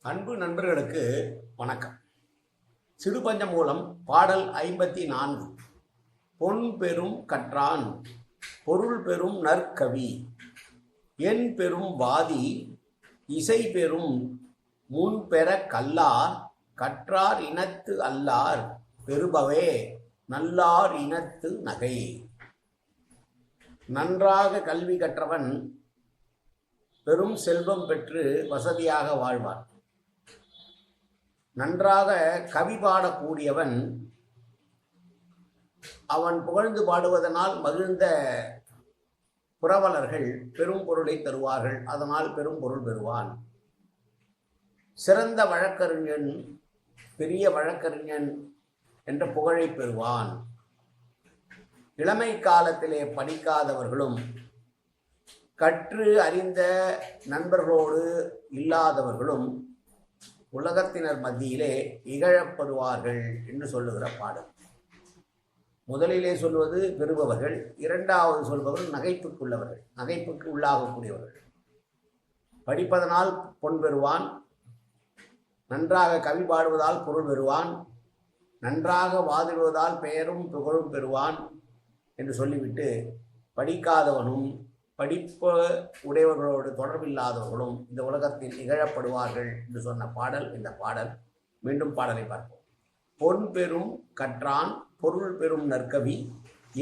அன்பு நண்பர்களுக்கு வணக்கம். சிறுபஞ்சம் மூலம் பாடல் 54. பொன் பெரும் கற்றான் பொருள் பெரும் நற்கவி என் பெரும் வாதி இசை பெரும் முன்பெற கல்லார் கற்றார் இனத்து அல்லார் பெறுபவே நல்லார் இனத்து நகை. நன்றாக கல்வி கற்றவன் பெரும் செல்வம் பெற்று வசதியாக வாழ்வான். நன்றாக கவி பாடக்கூடியவன் அவன் புகழ்ந்து பாடுவதனால் மகிழ்ந்த புரவலர்கள் பெரும் பொருளை தருவார்கள். அதனால் பெரும் பொருள் பெறுவான். சிறந்த வழக்கறிஞன் பெரிய வழக்கறிஞன் என்ற புகழை பெறுவான். இளமை காலத்திலே படிக்காதவர்களும் கற்று அறிந்த நண்பர்களோடு இல்லாதவர்களும் உலகத்தினர் மத்தியிலே இகழப்படுவார்கள் என்று சொல்லுகிற பாடல். முதலிலே சொல்வது பெறுபவர்கள், இரண்டாவது சொல்பவர்கள் நகைப்புக்குள்ளவர்கள், நகைப்புக்கு உள்ளாகக்கூடியவர்கள். படிப்பதனால் பொன் பெறுவான், நன்றாக கவி பாடுவதால் பொருள் பெறுவான், நன்றாக வாதிடுவதால் பெயரும் புகழும் பெறுவான் என்று சொல்லிவிட்டு படிக்காதவனும் படிப்பு உடையவர்களோடு தொடர்பில்லாதவர்களும் இந்த உலகத்தில் இகழப்படுவார்கள் என்று சொன்ன பாடல் இந்த பாடல். மீண்டும் பாடலை பார்ப்போம். பொன் பெரும் கற்றான் பொருள் பெரும் நற்கவி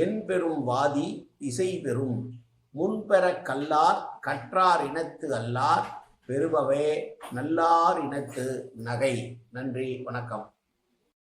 என் பெரும் வாதி இசை பெரும் முன்பெற கல்லார் கற்றார் இனத்து அல்லார் பெறுபவே நல்லார் இனத்து நகை. நன்றி, வணக்கம்.